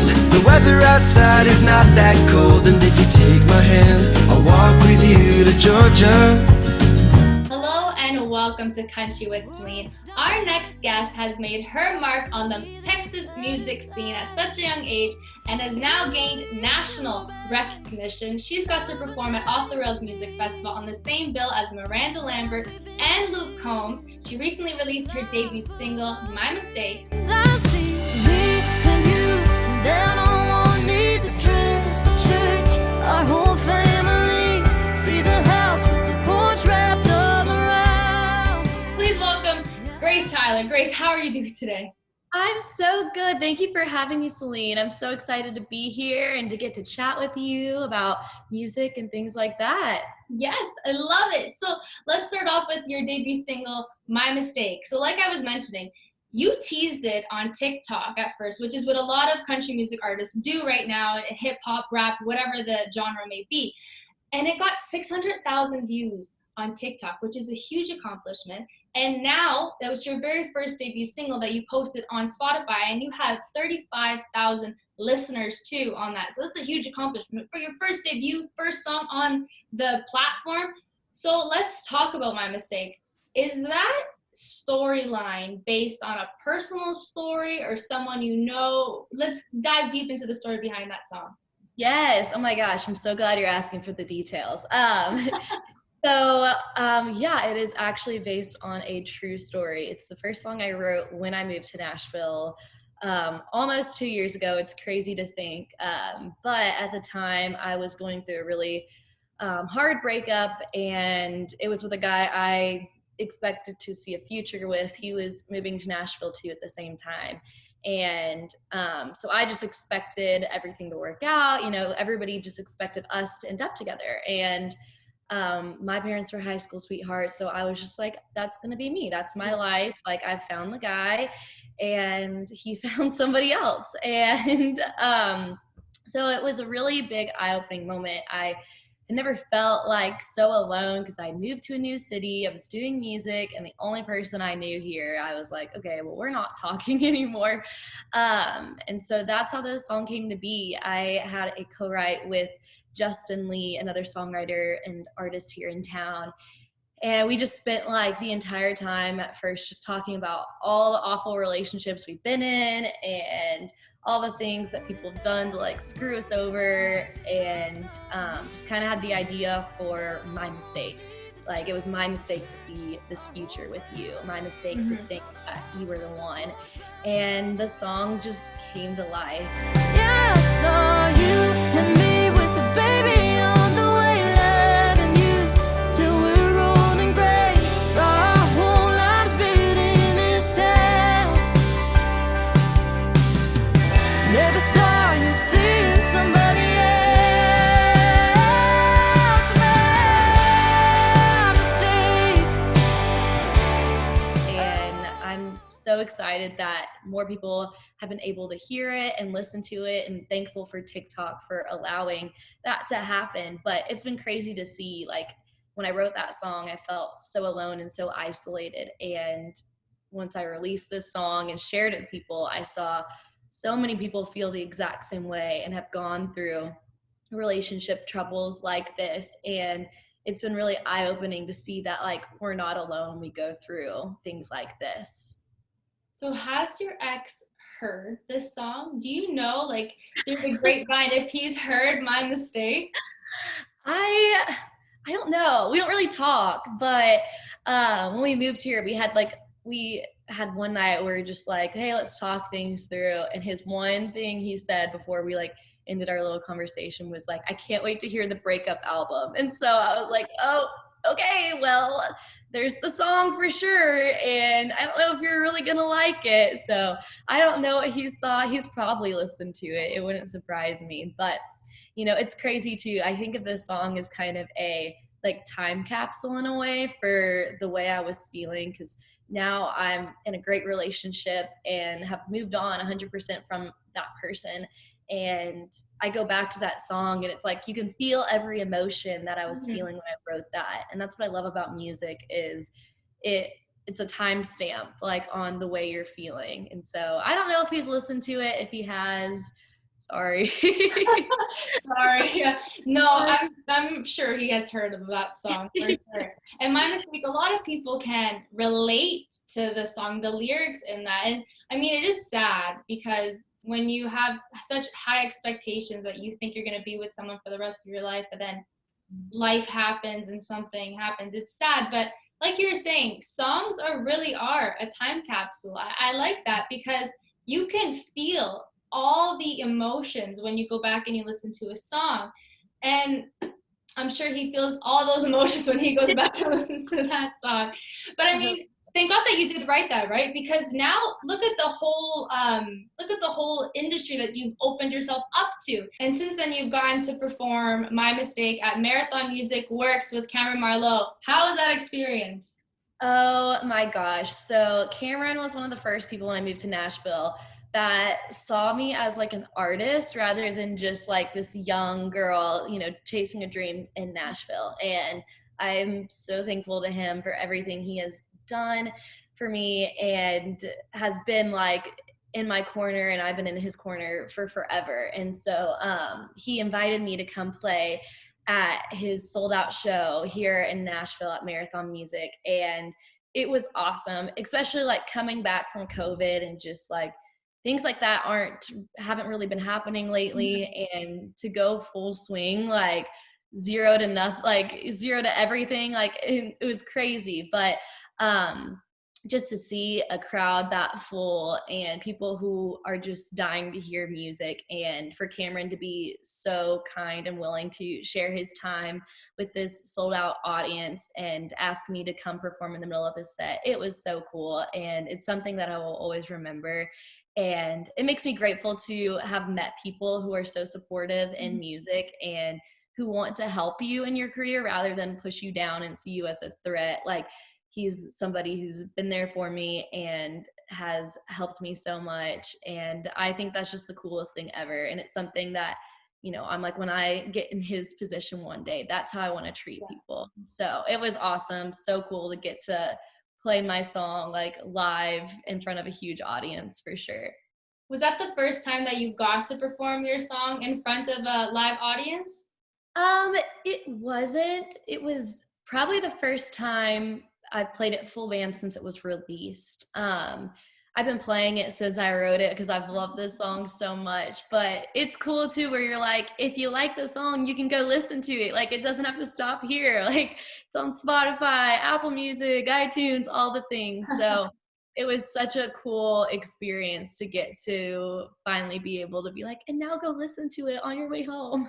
world. The weather outside is not that cold, and if you take my hand, I'll walk with you to Georgia. Hello and welcome to Country with Celine. Our next guest has made her mark on the Texas music scene at such a young age and has now gained national recognition. She's got to perform at Off the Rails Music Festival on the same bill as Miranda Lambert and Luke Combs. She recently released her debut single, My Mistake. Our whole family, see the house with the porch wrapped all around. Please welcome Grace Tyler. Grace, how are you doing today? I'm so good. Thank you for having me, Celine. I'm so excited to be here and to get to chat with you about music and things like that. Yes, I love it. So let's start off with your debut single, My Mistake. So like I was mentioning, you teased it on TikTok at first, which is what a lot of country music artists do right now, hip hop, rap, whatever the genre may be. And it got 600,000 views on TikTok, which is a huge accomplishment. And now that was your very first debut single that you posted on Spotify, and you have 35,000 listeners too on that. So that's a huge accomplishment for your first debut, first song on the platform. So let's talk about My Mistake. Is that storyline based on a personal story or someone you know? Let's dive deep into the story behind that song. Yes. Oh my gosh. I'm so glad you're asking for the details. Yeah, it is actually based on a true story. It's the first song I wrote when I moved to Nashville almost 2 years ago. It's crazy to think. But at the time, I was going through a really hard breakup, and it was with a guy I expected to see a future with. He was moving to Nashville too at the same time. And so I just expected everything to work out. You know, everybody just expected us to end up together. And my parents were high school sweethearts, so I was just like, that's gonna be me. That's my life. Like, I found the guy and he found somebody else. And so it was a really big eye-opening moment. I never felt like so alone because I moved to a new city. I was doing music, and the only person I knew here, I was like, okay, well, we're not talking anymore. And so that's how the song came to be. I had a co-write with Justin Lee, another songwriter and artist here in town. And we just spent like the entire time at first just talking about all the awful relationships we've been in and all the things that people have done to like screw us over, and just kind of had the idea for My Mistake. Like, it was my mistake to see this future with you, my mistake to think that you were the one. And the song just came to life. Yeah, I saw you and me with the baby on the way, loving you till we're old and gray. Saw our whole lives built in this town. Never saw you seeing somebody else. My mistake. And I'm so excited that more people have been able to hear it and listen to it, and thankful for TikTok for allowing that to happen. But it's been crazy to see, like, when I wrote that song, I felt so alone and so isolated. And once I released this song and shared it with people, I saw so many people feel the exact same way and have gone through relationship troubles like this. And it's been really eye-opening to see that, like, we're not alone. We go through things like this. So has your ex heard this song? Do you know, like, through the grapevine, if he's heard My Mistake? I don't know. We don't really talk, but when we moved here, we had one night where we were just like, hey, let's talk things through. And his one thing he said before we like ended our little conversation was like, I can't wait to hear the breakup album. And so I was like, oh, okay, well, there's the song for sure, and I don't know if you're really gonna like it. So I don't know what he's thought. He's probably listened to it. It wouldn't surprise me. But, you know, it's crazy too. I think of this song as kind of a like time capsule in a way for the way I was feeling, because now I'm in a great relationship and have moved on 100% from that person. And I go back to that song, and it's like you can feel every emotion that I was feeling when I wrote that. And that's what I love about music is it's a timestamp like on the way you're feeling. And so I don't know if he's listened to it. If he has, Sorry. Sorry. Yeah. No, I'm sure he has heard of that song for sure. And My Mistake, a lot of people can relate to the song, the lyrics in that. And I mean, it is sad because when you have such high expectations that you think you're going to be with someone for the rest of your life, but then life happens and something happens, it's sad. But like you were saying, songs really are a time capsule. I like that because you can feel all the emotions when you go back and you listen to a song. And I'm sure he feels all those emotions when he goes back and listens to that song. But I mean, thank God that you did write that, right? Because now look at the whole industry that you've opened yourself up to. And since then, you've gotten to perform My Mistake at Marathon Music Works with Cameron Marlowe. How was that experience? Oh my gosh. So Cameron was one of the first people when I moved to Nashville that saw me as like an artist rather than just like this young girl, you know, chasing a dream in Nashville. And I'm so thankful to him for everything he has done for me and has been like in my corner, and I've been in his corner for forever. And so he invited me to come play at his sold out show here in Nashville at Marathon Music. And it was awesome, especially like coming back from COVID and just like things like that haven't really been happening lately. And to go full swing, like zero to nothing, like zero to everything, like it was crazy. But just to see a crowd that full and people who are just dying to hear music, and for Cameron to be so kind and willing to share his time with this sold out audience and ask me to come perform in the middle of his set, it was so cool. And it's something that I will always remember. And it makes me grateful to have met people who are so supportive in music and who want to help you in your career rather than push you down and see you as a threat. Like, he's somebody who's been there for me and has helped me so much. And I think that's just the coolest thing ever. And it's something that, you know, I'm like, when I get in his position one day, that's how I want to treat people. So it was awesome. So cool to get to play my song like live in front of a huge audience for sure. Was that the first time that you got to perform your song in front of a live audience? It wasn't. It was probably the first time I've played it full band since it was released. I've been playing it since I wrote it because I've loved this song so much. But it's cool too, where you're like, if you like the song, you can go listen to it. Like, it doesn't have to stop here. Like, it's on Spotify, Apple Music, iTunes, all the things. So it was such a cool experience to get to finally be able to be like, and now go listen to it on your way home.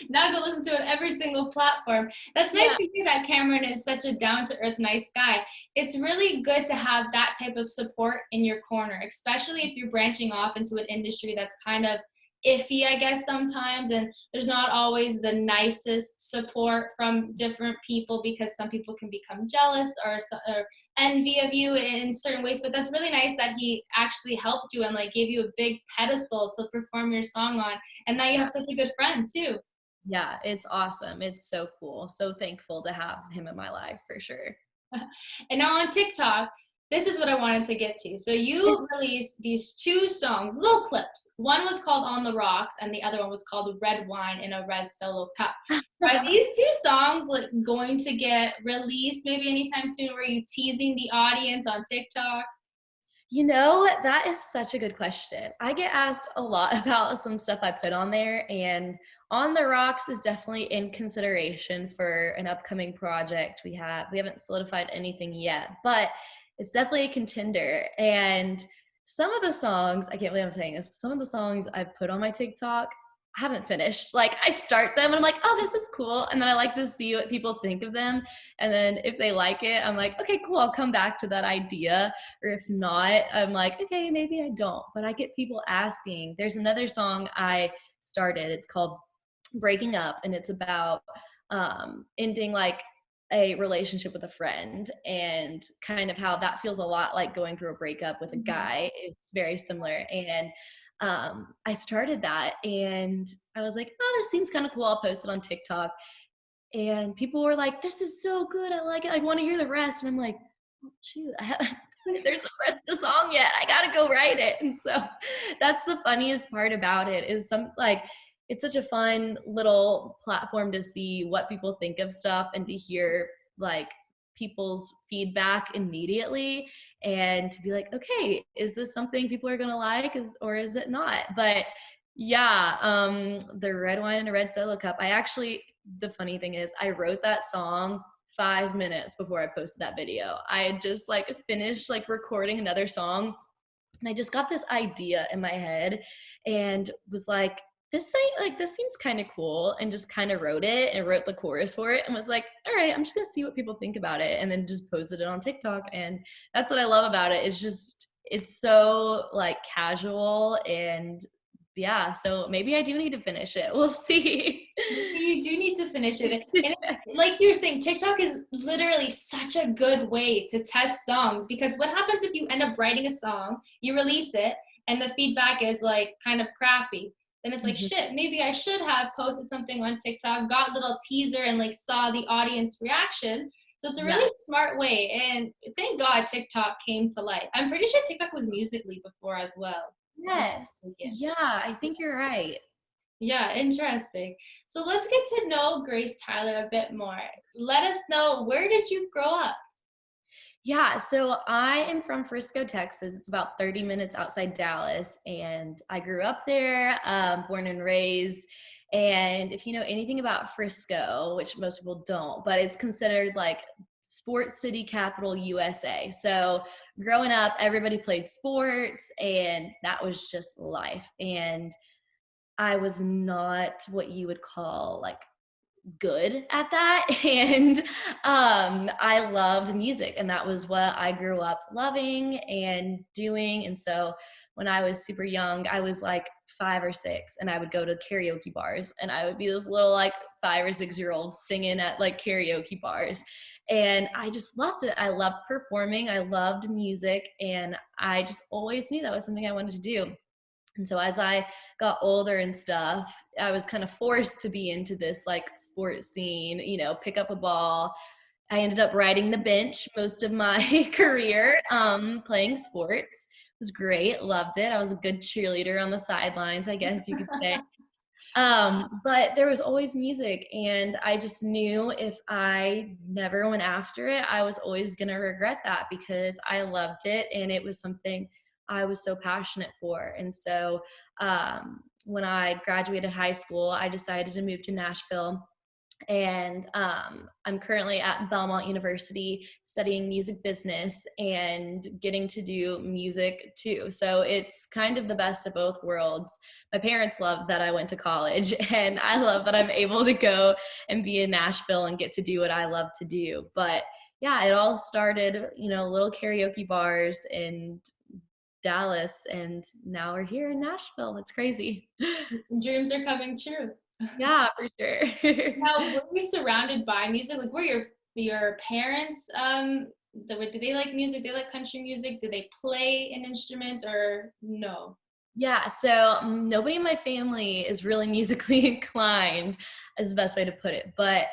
Now go listen to it every single platform. That's nice to hear that Cameron is such a down-to-earth, nice guy. It's really good to have that type of support in your corner, especially if you're branching off into an industry that's kind of iffy, I guess, sometimes, and there's not always the nicest support from different people because some people can become jealous or envy of you in certain ways. But that's really nice that he actually helped you and like gave you a big pedestal to perform your song on, and now you have such a good friend too. Yeah, it's awesome. It's so cool. So thankful to have him in my life for sure. And now on TikTok, this is what I wanted to get to. So you released these two songs, little clips. One was called On the Rocks, and the other one was called Red Wine in a Red Solo Cup. Are these two songs like going to get released maybe anytime soon? Were you teasing the audience on TikTok? You know, that is such a good question. I get asked a lot about some stuff I put on there, and On the Rocks is definitely in consideration for an upcoming project we haven't solidified anything yet, but it's definitely a contender. And some of the songs, I can't believe I'm saying this, but some of the songs I've put on my TikTok, I haven't finished. Like, I start them and I'm like, oh, this is cool. And then I like to see what people think of them. And then if they like it, I'm like, okay, cool, I'll come back to that idea. Or if not, I'm like, okay, maybe I don't. But I get people asking. There's another song I started. It's called Breaking Up. And it's about ending like a relationship with a friend, and kind of how that feels a lot like going through a breakup with a guy. It's very similar. And I started that and I was like, oh, this seems kind of cool. I'll post it on TikTok. And people were like, this is so good. I like it. I want to hear the rest. And I'm like, oh, shoot, there's no rest of the song yet. I gotta go write it. And so that's the funniest part about it is it's such a fun little platform to see what people think of stuff and to hear like people's feedback immediately and to be like, okay, is this something people are gonna like or is it not? But yeah, the red wine and a red solo cup. The funny thing is I wrote that song 5 minutes before I posted that video. I had just like finished like recording another song and I just got this idea in my head and was like, this seems kind of cool, and just kind of wrote it and wrote the chorus for it and was like, all right, I'm just gonna see what people think about it, and then just posted it on TikTok. And that's what I love about it. It's so like casual, and yeah, so maybe I do need to finish it. We'll see. You do need to finish it. And like you're saying, TikTok is literally such a good way to test songs, because what happens if you end up writing a song, you release it, and the feedback is like kind of crappy? Then it's like, shit, maybe I should have posted something on TikTok, got a little teaser and like saw the audience reaction. So it's a really smart way. And thank God TikTok came to life. I'm pretty sure TikTok was Musical.ly before as well. Yes. Yeah, I think you're right. Yeah, interesting. So let's get to know Grace Tyler a bit more. Let us know, where did you grow up? Yeah, so I am from Frisco, Texas. It's about 30 minutes outside Dallas, and I grew up there, born and raised. And if you know anything about Frisco, which most people don't, but it's considered like sports city capital USA. So growing up, everybody played sports, and that was just life. And I was not what you would call like good at that. And I loved music, and that was what I grew up loving and doing. And so when I was super young, I was like 5 or 6, and I would go to karaoke bars, and I would be this little like 5 or 6-year-old singing at like karaoke bars. And I just loved it. I loved performing. I loved music, and I just always knew that was something I wanted to do. And so as I got older and stuff, I was kind of forced to be into this like sports scene, pick up a ball. I ended up riding the bench most of my career, playing sports. It was great. Loved it. I was a good cheerleader on the sidelines, I guess you could say. But there was always music, and I just knew if I never went after it, I was always going to regret that, because I loved it and it was something I was so passionate for. And so when I graduated high school, I decided to move to Nashville. And I'm currently at Belmont University studying music business and getting to do music too. So it's kind of the best of both worlds. My parents love that I went to college, and I love that I'm able to go and be in Nashville and get to do what I love to do. But yeah, it all started, little karaoke bars in Dallas, and now we're here in Nashville. It's crazy. Dreams are coming true. Yeah, for sure. Now, were you surrounded by music? Like, were your parents, did they like music? They like country music? Did they play an instrument or no? Yeah, so nobody in my family is really musically inclined, is the best way to put it. But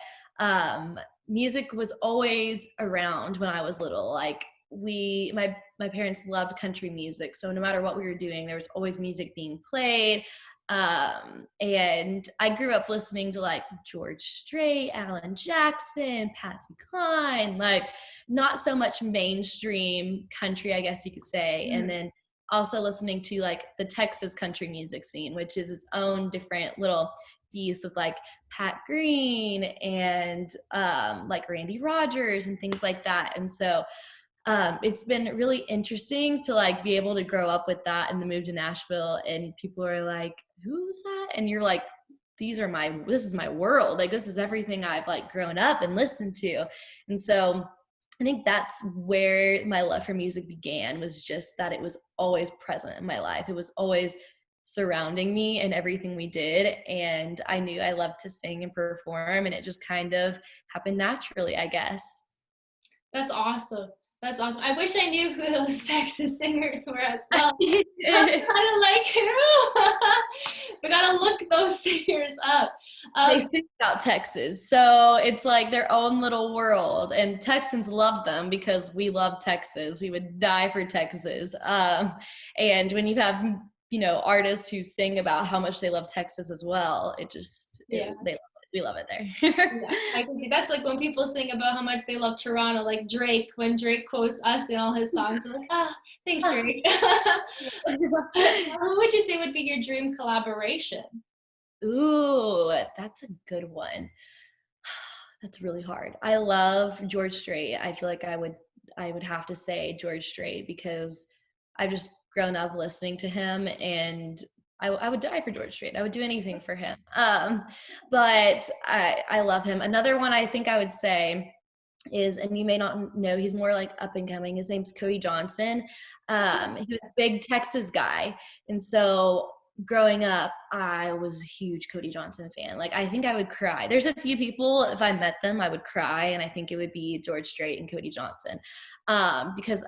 music was always around when I was little. Like my parents loved country music, so no matter what we were doing, there was always music being played. And I grew up listening to like George Strait, Alan Jackson, Patsy Cline, like not so much mainstream country, I guess you could say. Mm-hmm. And then also listening to like the Texas country music scene, which is its own different little beast with like Pat Green and like Randy Rogers and things like that. And so it's been really interesting to like be able to grow up with that and then move to Nashville, and people are like, who's that? And you're like, this is my world. Like, this is everything I've like grown up and listened to. And so I think that's where my love for music began, was just that it was always present in my life. It was always surrounding me and everything we did. And I knew I loved to sing and perform, and it just kind of happened naturally, I guess. That's awesome. That's awesome. I wish I knew who those Texas singers were as well. I'm They kind of like, we gotta look those singers up. sing about Texas, so it's like their own little world, and Texans love them because we love Texas. We would die for Texas. And when you have, artists who sing about how much they love Texas as well, they love it. We love it there. Yeah, I can see that's like when people sing about how much they love Toronto, like Drake, when Drake quotes us in all his songs, we're like, thanks, Drake. Who would you say would be your dream collaboration? Ooh, that's a good one. That's really hard. I love George Strait. I feel like I would have to say George Strait because I've just grown up listening to him, and I would die for George Strait. I would do anything for him. But I love him. Another one I think I would say is, and you may not know, he's more like up and coming. His name's Cody Johnson. He was a big Texas guy. And so growing up, I was a huge Cody Johnson fan. Like, I think I would cry. There's a few people, if I met them, I would cry. And I think it would be George Strait and Cody Johnson. Because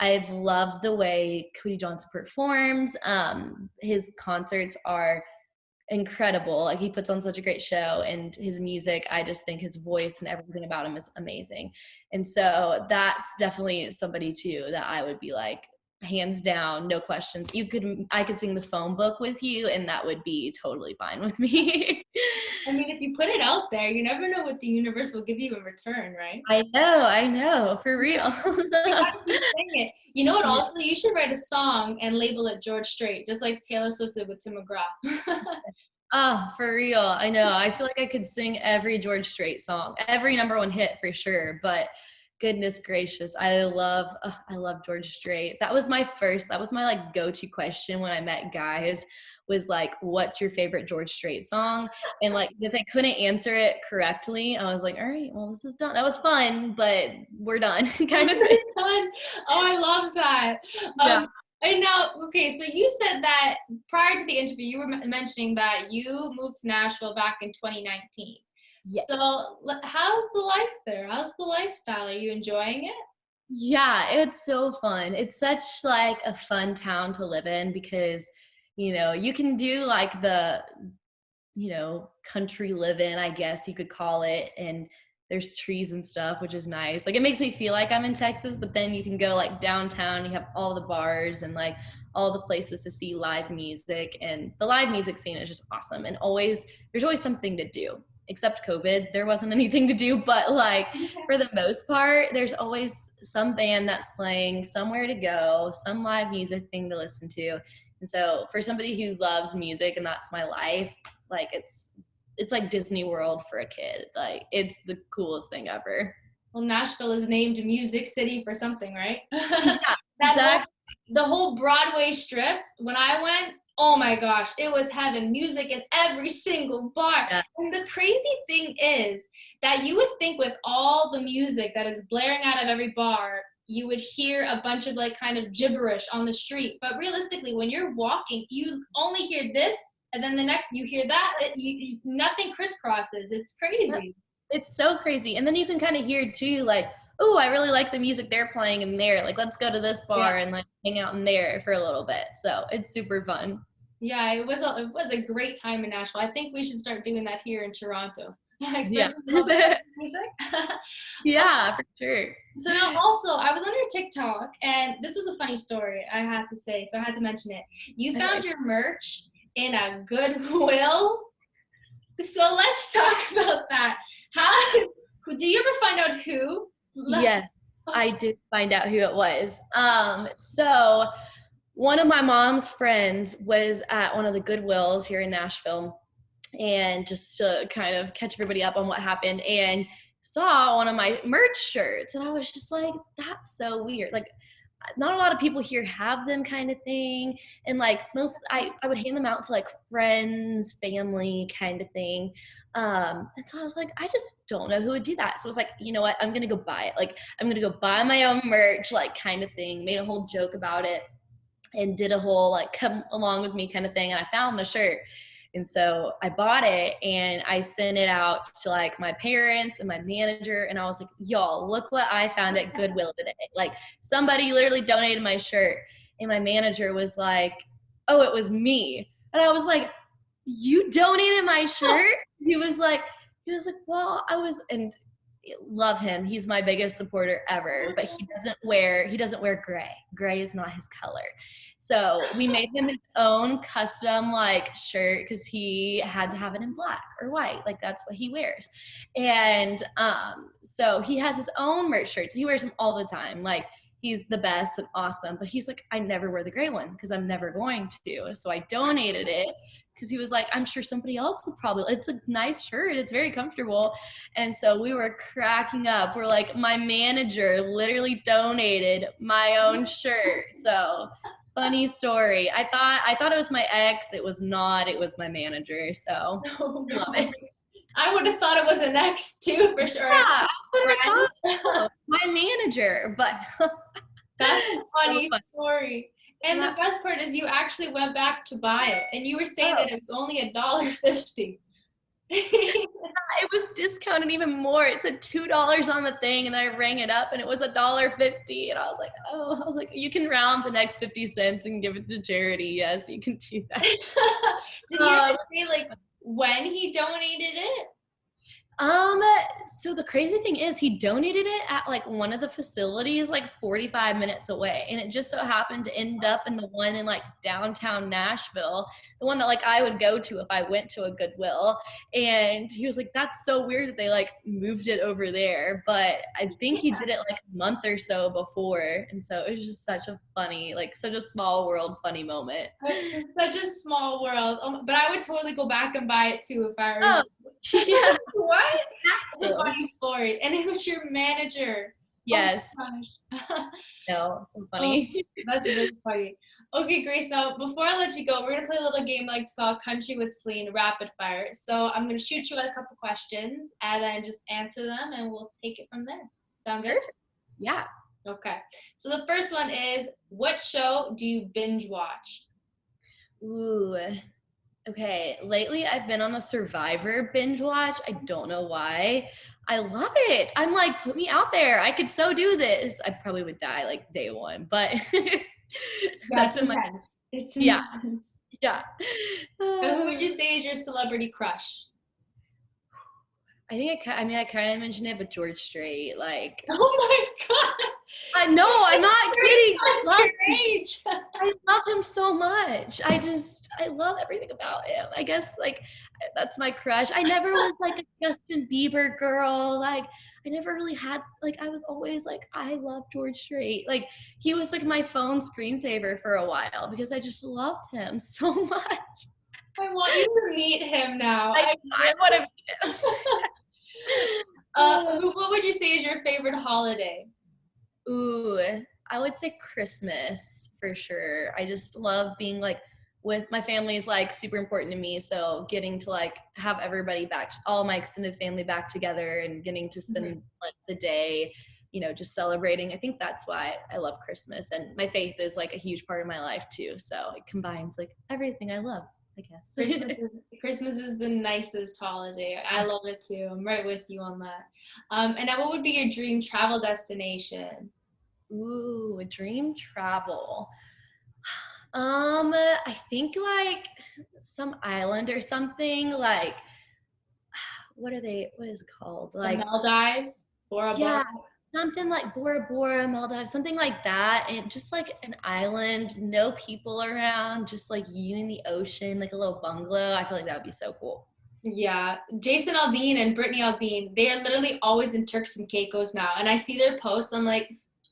I've loved the way Cody Johnson performs. His concerts are incredible. Like, he puts on such a great show, and his music, I just think his voice and everything about him is amazing. And so that's definitely somebody too that I would be like, hands down, no questions. I could sing the phone book with you, and that would be totally fine with me. I mean, if you put it out there, you never know what the universe will give you in return, right? I know, for real. You gotta keep saying it. You know what? Also, you should write a song and label it George Strait, just like Taylor Swift did with Tim McGraw. Oh, for real. I know. I feel like I could sing every George Strait song, every #1 hit for sure. But goodness gracious, I love George Strait. That was my like go-to question when I met guys, was like, what's your favorite George Strait song? And like, if they couldn't answer it correctly, I was like, all right, well, this is done. That was fun, but we're done. Kind of thing. Fun. Oh, I love that. Yeah. And now, okay, so you said that prior to the interview, you were mentioning that you moved to Nashville back in 2019. Yes. So how's the life there? How's the lifestyle? Are you enjoying it? Yeah, it's so fun. It's such like a fun town to live in because, you can do like the, country living, I guess you could call it. And there's trees and stuff, which is nice. Like, it makes me feel like I'm in Texas, but then you can go like downtown, you have all the bars and like all the places to see live music, and the live music scene is just awesome. And there's always something to do. Except COVID, there wasn't anything to do, but like for the most part, there's always some band that's playing, somewhere to go, some live music thing to listen to. And so for somebody who loves music and that's my life, like it's like Disney World for a kid. Like, it's the coolest thing ever. Well, Nashville is named Music City for something, right? Yeah, exactly. The whole Broadway strip, when I went, oh my gosh, it was heaven. Music in every single bar. Yeah. And the crazy thing is that you would think with all the music that is blaring out of every bar, you would hear a bunch of like kind of gibberish on the street. But realistically, when you're walking, you only hear this, and then the next you hear that. Nothing crisscrosses. It's crazy. It's so crazy. And then you can kind of hear too, like, oh, I really like the music they're playing in there. Like, let's go to this bar and like hang out in there for a little bit. So it's super fun. Yeah, it was a great time in Nashville. I think we should start doing that here in Toronto. Yeah. Music. Yeah, for sure. So now also, I was on your TikTok, and this was a funny story, I had to say, so I had to mention it. You found your merch in a Goodwill. So let's talk about that. Do you ever find out who? Yes, I did find out who it was. So one of my mom's friends was at one of the Goodwills here in Nashville, and just to kind of catch everybody up on what happened, and saw one of my merch shirts, and I was just like, that's so weird. Like, not a lot of people here have them, kind of thing. And like I would hand them out to like friends, family, kind of thing. And so I was like, I just don't know who would do that. So I was like, you know what? I'm going to go buy it. Like, I'm going to go buy my own merch, like, kind of thing. Made a whole joke about it and did a whole like come along with me kind of thing. And I found the shirt. And so I bought it and I sent it out to like my parents and my manager. And I was like, y'all, look what I found at Goodwill today. Like somebody literally donated my shirt. And my manager was like, oh, it was me. And I was like, you donated my shirt? He was like, well, I was, and love him. He's my biggest supporter ever, but he doesn't wear gray. Gray is not his color. So we made him his own custom like shirt because he had to have it in black or white. Like that's what he wears. And so he has his own merch shirts. He wears them all the time. Like he's the best and awesome, but he's like, I never wear the gray one because I'm never going to. So I donated it because he was like, I'm sure somebody else will probably, it's a nice shirt. It's very comfortable. And so we were cracking up. We're like, my manager literally donated my own shirt. So funny story. I thought it was my ex. It was not. It was my manager. So Oh, no. love it. I would have thought it was an ex too, for sure. Yeah, that's what I thought. My manager, but That's a funny fun. story. And the best part is you actually went back to buy it, and you were saying that it was only $1.50. It was discounted even more. It said $2 on the thing, and I rang it up, and it was $1.50. And I was like, you can round the next 50 cents and give it to charity. Yes, you can do that. Did you ever say like when he donated it? So the crazy thing is he donated it at like one of the facilities like 45 minutes away. And it just so happened to end up in the one in like downtown Nashville, the one that like I would go to if I went to a Goodwill. And he was like, that's so weird that they like moved it over there. But I think he did it like a month or so before. And so it was just such a funny, like such a small world funny moment. It's such a small world. But I would totally go back and buy it too if I were you. Yeah. What? That's a funny story. And it was your manager. Yes. Oh my gosh. No, so funny. Oh, that's really funny. Okay, Grace, now before I let you go, we're going to play a little game I like to call Country with Celine Rapid Fire. So I'm going to shoot you out a couple questions and then just answer them and we'll take it from there. Sound good? Yeah. Okay. So the first one is, what show do you binge watch? Ooh. Okay, lately I've been on a Survivor binge watch. I don't know why. I love it. I'm like, put me out there. I could so do this. I probably would die like day one, but That's been intense. It's Yeah. intense. Yeah. Who would you say is your celebrity crush? I think I kind of mentioned it, but George Strait, like. Oh my God. No, I'm not kidding. That's your age. I love him so much. I love everything about him. I guess like that's my crush. I never was like a Justin Bieber girl. Like I never really had like I was always like I love George Strait. Like he was like my phone screensaver for a while because I just loved him so much. I want you to meet him now. I want to meet him. What would you say is your favorite holiday? Ooh, I would say Christmas for sure. I just love being like with my family is like super important to me. So getting to like have everybody back, all my extended family back together and getting to spend like the day, you know, just celebrating. I think that's why I love Christmas. And my faith is like a huge part of my life too. So it combines like everything I love, I guess. Christmas is the nicest holiday. I love it too. I'm right with you on that. And now what would be your dream travel destination? Ooh, a dream travel. I think like some island or something like what is it called? Like the Maldives? Bora Bora? Yeah, something like Bora Bora, Maldives, something like that. And just like an island, no people around, just like you in the ocean, like a little bungalow. I feel like that would be so cool. Yeah, Jason Aldean and Brittany Aldean, they are literally always in Turks and Caicos now. And I see their posts, I'm like,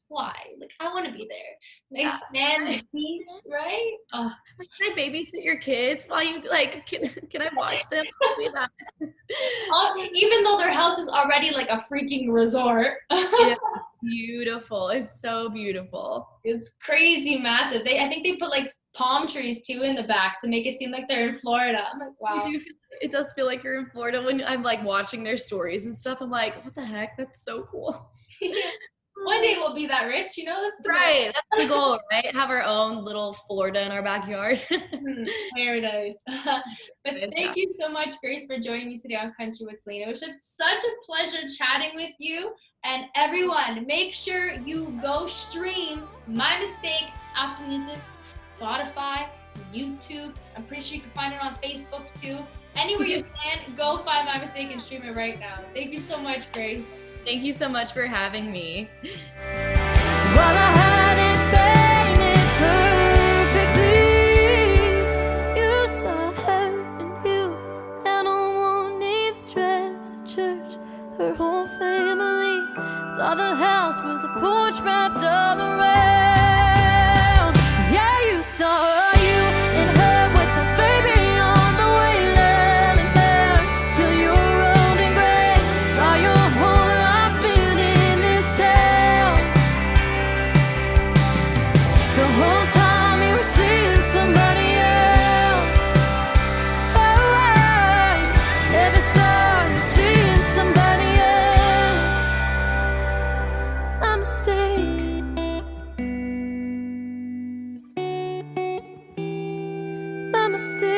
why? Like, I want to be there. Nice sand, beach, right? Oh. Can I babysit your kids while you like? Can I watch them? Even though their house is already like a freaking resort. It's beautiful. It's so beautiful. It's crazy massive. I think they put like palm trees too in the back to make it seem like they're in Florida. I'm like, wow. It does feel like you're in Florida when I'm like watching their stories and stuff. I'm like, what the heck? That's so cool. One day we'll be that rich, that's the Right, that's the goal, right? Have our own little Florida in our backyard. Paradise. But thank you so much, Grace, for joining me today on Country with Celine. It was just such a pleasure chatting with you. And everyone, make sure you go stream My Mistake, Apple Music, Spotify, YouTube. I'm pretty sure you can find it on Facebook too. Anywhere you can, go find My Mistake and stream it right now. Thank you so much, Grace. Thank you so much for having me. While I had it painted perfectly, you saw her and you and on the dress at church. Her whole family saw the house with the porch wrapped all around. Yeah, you saw you and her with the baby on the way, letting down till you're old and gray. Saw your whole life spent in this town. The whole time you were seeing somebody else. Oh, I never saw you seeing somebody else. My mistake. My mistake.